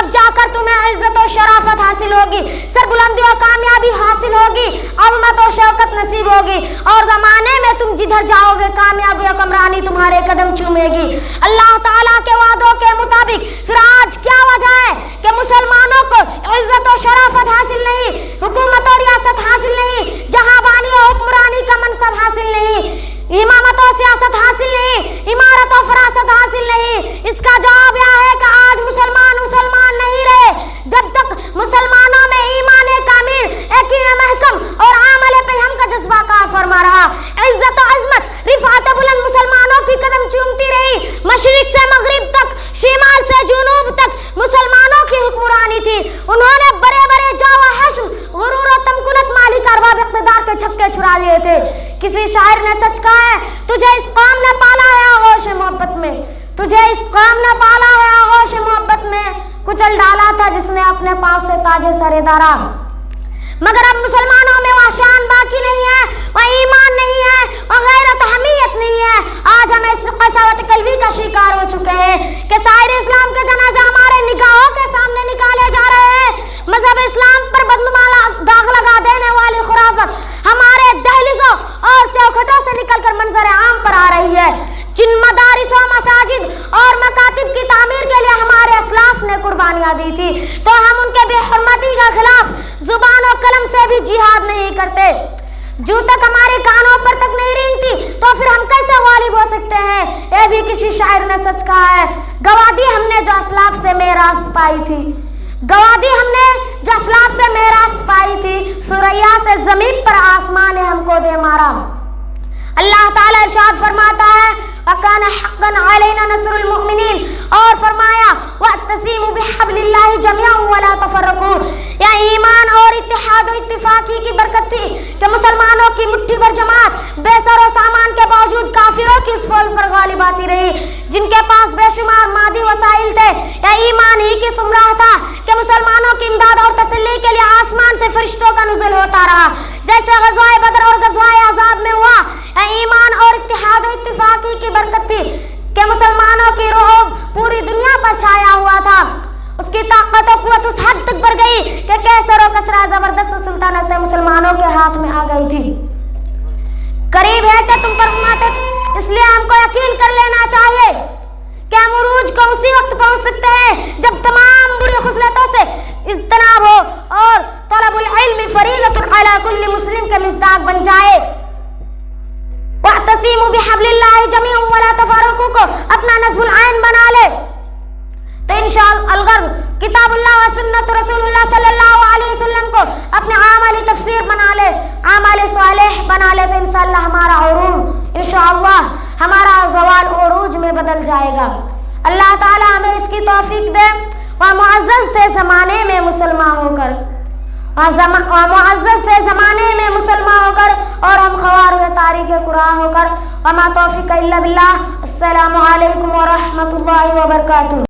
तब जाकर तुम्हें इज्जत और शराफत हासिल होगी, सरबुलंदी और कामयाबी हासिल होगी, अज़मत और शौकत नसीब होगी, और ज़माने में तुम जिधर जाओगे कामयाबी और कमरानी तुम्हारे कदम चूमेगी। अल्लाह ताला के वादों के मुताबिक फिर आज क्या वजह है कि मुसलमानों को इज्जत और शराफत हासिल नहीं, हुकूमत और रियासत हासिल नहीं, जहांबानी और हुक्मरानी का मनसब हासिल नहीं, इमामत और सियासत हासिल नहीं, इमारत और फरासत हासिल नहीं? इसका जवाब यह है कि आज मुसलमान मुसलमान नहीं रहे जब तक मुसलमानों में ईमान कामिल, यकीन महकम और आमल पेहम का जज्बा कार फरमा रहा। इज्जत और अजमत, रिफात बुलंद मुसलमानों की कदम चूमती रही। मशरिक से मगरिब तक, शिमाल से जुनूब तक मुसलमानों की हुक्मरानी थी। उन्होंने बड़े बड़े जावा हश्म, गुरूर और तमकुनत मालिक अरबाब इक़्तिदार के छक्के छुड़ा लिए थे। किसी शायर ने सच कहा है, तुझे इस कौम ने पाला है आगोश मोहब्बत में, तुझे इस कौम ने पाला है आगोश मोहब्बत में, कुचल डाला था जिसने अपने पांव से ताजे सरेदारा। मगर अब मुसलमानों में वह शान बाकी नहीं है, वह ईमान नहीं है, वह गैरत हमीयत नहीं है। आज हम इस कसावत कल्बी का शिकार हो चुके हैं कि साहिर इस्लाम के जनाजे हमारे निगाहों के सामने निकाले जा रहे हैं। मजहब इस्लाम पर बदनुमा दाग लगा देने वाली खुराफत हमारे दहलीजों और चौखटों से निकलकर मंजर आम पर आ रही है। जिन मदारिसों, मसाजिद और मकातिब की तामीर के लिए हमारे असलाफ ने कुर्बानियां दी थी, तो हम उनके बेहरमती के खिलाफ जुबान और कलम से भी जिहाद नहीं करते। जो तक हमारे कानों पर तक नहीं रेंगती तो फिर हम कैसे गालिब हो सकते हैं? यह भी किसी शायर ने सच कहा है। गवादी हमने जो असलाफ से मेराथ पाई थी, गवादी हमने जो असलाफ से मेराथ पाई थी, सुरैया से जमीन पर आसमान ने हमको दे मारा। अल्लाह ताला इरशाद फरमाता है, वकाना हक़्क़न अलैना नस्रुल मुमिनीन, और फरमाया वअतसिमु बिहब्लिल्लाहि जमीअन वला तफर्रकू। यह ईमान और इत्तेहाद और इत्तिफाकी की बरकत थी कि मुसलमानों की मुट्ठी भर जमात बेसर और सामान के बावजूद काफिरों की उस फौज पर गालिब आती रही जिनके पास बेशुमार मादी वसाइल थे। यह ईमान ही की सुमराह था कि मुसलमानों की इमदाद और तसल्ली के लिए आसमान से फरिश्तों का नुज़ुल होता रहा, जैसे ग़ज़वाए बदर और ग़ज़वाए अहज़ाब में हुआ। ईमान और इत्तेहाद और इत्तिफाकी की बरकत थी कि मुसलमानों की रूह पूरी दुनिया पर छाया हुआ था। उसकी ताकत और कुव्वत उस हद तक बढ़ गई कि कैसर और कसरा जबरदस्त सुल्तानतें मुसलमानों के हाथ में आ गई थी। करीब है कि तुम पर उम्मत, इसलिए हमको यकीन कर लेना चाहिए कि हम उरूज को उसी वक्त पहुंच सकते हैं जब तमाम बुरी खुसलतों से इज्तनाब हो और तलबुल इल्म फरीज़तुन अला कुल्ली मुस्लिम का मिज़दाक बन जाए। वअतसिमु बिहब्लिल्लाहि जमीअन वला तफर्रकू को अपना नज़्मुल आइन बना ले तो इंशाअल्लाह अलगर्ज़ किताबुल्लाह व सुन्नत रसूलुल्लाह सल्लल्लाहु अलैहि वसल्लम को अपने आमली तफसीर बना ले, आमल सालेह बना ले, तो इंशाअल्लाह हमारा उरूज, इंशाअल्लाह हमारा ज़वाल उरूज में बदल जाएगा। अल्लाह ताला हमें इसकी तौफीक दे। वह मुअज़्ज़ज़ थे ज़माने में मुसलमान होकर, मुअज़्ज़ज़ थे ज़माने में मुसलमान होकर, और हम ख़वार हुए तारीख़ कुरान होकर। वमा तौफ़ीक़ इल्ला बिल्लाह। अस्सलामु अलैकुम व रहमतुल्लाहि व बरकातुहू।